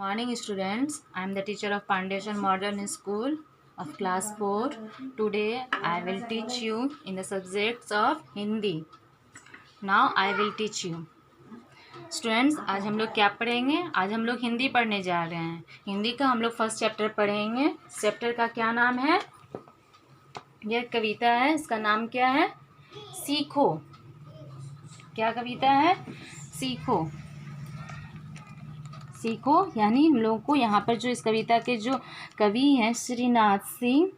Morning students, I am the teacher of Foundation Modern School of class 4. Today I will teach you in the subjects of Hindi. Now I will teach you. Students, आज हम लोग क्या पढ़ेंगे? आज हम लोग हिंदी पढ़ने जा रहे हैं। हिंदी का हम लोग फर्स्ट चैप्टर पढ़ेंगे। चैप्टर का क्या नाम है? यह कविता है, इसका नाम क्या है? सीखो। क्या कविता है? सीखो। सीखो यानी हम लोगों को यहाँ पर जो इस कविता के जो कवि हैं श्रीनाथ सिंह,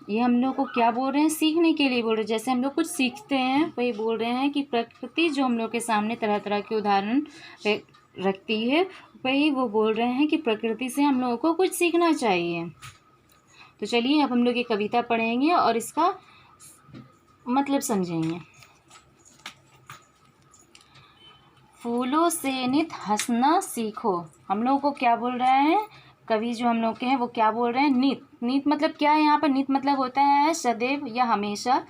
ये हम लोग को क्या बोल रहे हैं? सीखने के लिए बोल रहे हैं। जैसे हम लोग कुछ सीखते हैं वही बोल रहे हैं कि प्रकृति जो हम लोग के सामने तरह तरह के उदाहरण रखती है, वही वो बोल रहे हैं कि प्रकृति से हम लोगों को कुछ सीखना चाहिए। तो चलिए अब हम लोग ये कविता पढ़ेंगे और इसका मतलब समझेंगे। फूलों से नित हंसना सीखो। हम लोगों को क्या बोल रहे हैं? कवि जो हम लोग के हैं वो क्या बोल रहे हैं? नित। नित मतलब क्या है? यहाँ पर नित मतलब होता है सदैव या हमेशा।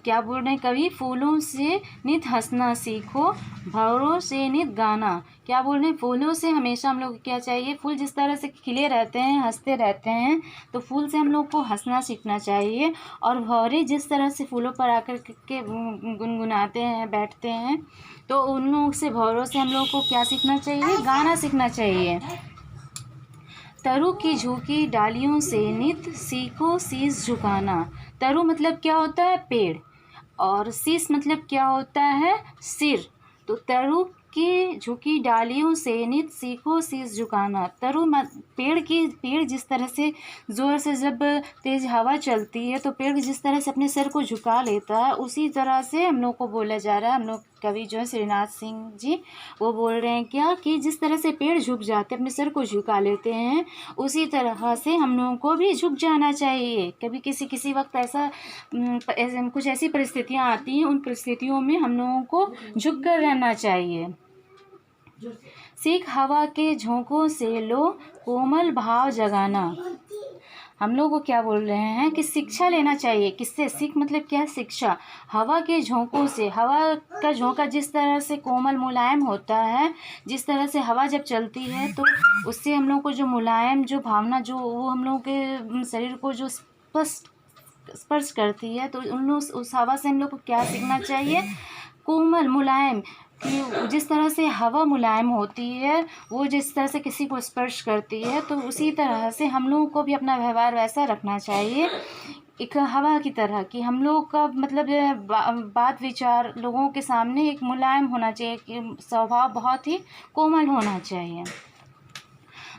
क्या बोल रहे हैं कवि? फूलों से नित हंसना सीखो, भंवरों से नित गाना। क्या बोल रहे हैं? फूलों से हमेशा हम लोग को क्या चाहिए? फूल जिस तरह से खिले रहते हैं, हंसते रहते हैं, तो फूल से हम लोग को हंसना सीखना चाहिए। और भंवरे जिस तरह से फूलों पर आकर के गुनगुनाते हैं, बैठते हैं, तो उन लोग से, भंवरों से हम लोग को क्या सीखना चाहिए? गाना सीखना चाहिए। तरु की झुकी डालियों से नित सीखो शीश झुकाना। तरु मतलब क्या होता है? पेड़। और शीश मतलब क्या होता है? सिर। तो तरु की झुकी डालियों से नित सीखो शीश झुकाना। तरु पेड़ जिस तरह से ज़ोर से जब तेज़ हवा चलती है तो पेड़ जिस तरह से अपने सर को झुका लेता है, उसी तरह से हम लोग को बोला जा रहा है। हम लोग कवि जो है श्रीनाथ सिंह जी, वो बोल रहे हैं क्या कि जिस तरह से पेड़ झुक जाते हैं, अपने सर को झुका लेते हैं, उसी तरह से हम लोगों को भी झुक जाना चाहिए। कभी किसी वक्त ऐसा कुछ ऐसी परिस्थितियाँ आती हैं, उन परिस्थितियों में हम लोगों को झुक कर रहना चाहिए। सीख हवा के झोंकों से लो कोमल भाव जगाना। हम लोग को क्या बोल रहे हैं कि शिक्षा लेना चाहिए। किससे? सीख मतलब क्या? शिक्षा। हवा के झोंकों से, हवा का झोंका जिस तरह से कोमल मुलायम होता है, जिस तरह से हवा जब चलती है तो उससे हम लोग को जो मुलायम जो भावना जो वो हम लोग के शरीर को जो स्पर्श करती है, तो उस हवा से हम लोग को क्या सीखना चाहिए? कोमल मुलायम। कि जिस तरह से हवा मुलायम होती है, वो जिस तरह से किसी को स्पर्श करती है, तो उसी तरह से हम लोगों को भी अपना व्यवहार वैसा रखना चाहिए, एक हवा की तरह। कि हम लोग का मतलब बात विचार लोगों के सामने एक मुलायम होना चाहिए, कि स्वभाव बहुत ही कोमल होना चाहिए।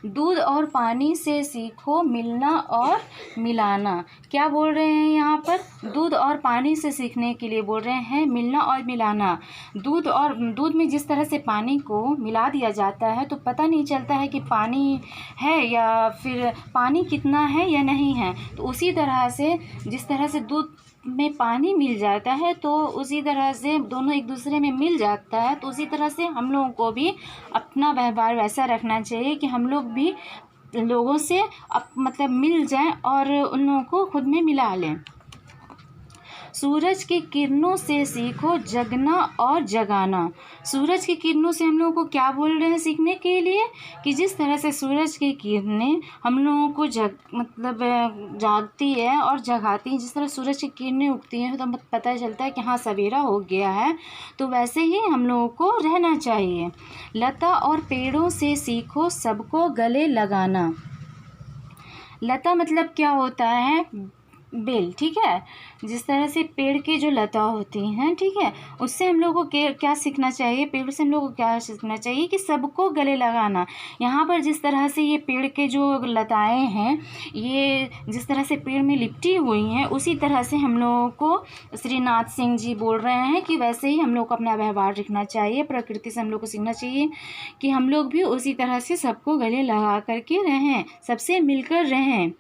दूध और पानी से सीखो मिलना और मिलाना। क्या बोल रहे हैं यहाँ पर? दूध और पानी से सीखने के लिए बोल रहे हैं मिलना और मिलाना। दूध में जिस तरह से पानी को मिला दिया जाता है तो पता नहीं चलता है कि पानी है या फिर पानी कितना है या नहीं है। तो उसी तरह से जिस तरह से दूध में पानी मिल जाता है तो उसी तरह से दोनों एक दूसरे में मिल जाता है, तो उसी तरह से हम लोगों को भी अपना व्यवहार वैसा रखना चाहिए कि हम लोग भी लोगों से मतलब मिल जाएं और उन लोगों को खुद में मिला लें। सूरज की किरणों से सीखो जगना और जगाना। सूरज की किरणों से हम लोगों को क्या बोल रहे हैं सीखने के लिए? कि जिस तरह से सूरज की किरणें हम लोगों को जागती है और जगाती हैं। जिस तरह सूरज की किरणें उगती हैं तो पता चलता है कि हाँ सवेरा हो गया है, तो वैसे ही हम लोगों को रहना चाहिए। लता और पेड़ों से सीखो सबको गले लगाना। लता मतलब क्या होता है? बेल। ठीक है। जिस तरह से पेड़ की जो लता होती हैं, ठीक है, उससे हम लोगों को क्या सीखना चाहिए? पेड़ से हम लोगों को क्या सीखना चाहिए? कि सबको गले लगाना। यहाँ पर जिस तरह से ये पेड़ के जो लताएं हैं, ये जिस तरह से पेड़ में लिपटी हुई हैं, उसी तरह से हम लोगों को श्रीनाथ सिंह जी बोल रहे हैं कि वैसे ही हम लोग को अपना व्यवहार रखना चाहिए। प्रकृति से हम लोग को सीखना चाहिए कि हम लोग भी उसी तरह से सबको गले लगा करके रहें, सबसे मिलकर रहें।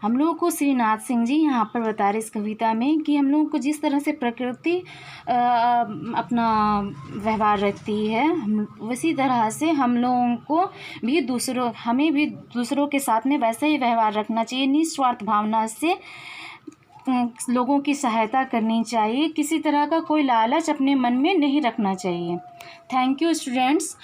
हम लोगों को श्रीनाथ सिंह जी यहाँ पर बता रहे इस कविता में कि हम लोगों को जिस तरह से प्रकृति अपना व्यवहार रखती है, उसी तरह से हम लोगों को भी हमें भी दूसरों के साथ में वैसा ही व्यवहार रखना चाहिए। निस्वार्थ भावना से लोगों की सहायता करनी चाहिए। किसी तरह का कोई लालच अपने मन में नहीं रखना चाहिए। Thank you students.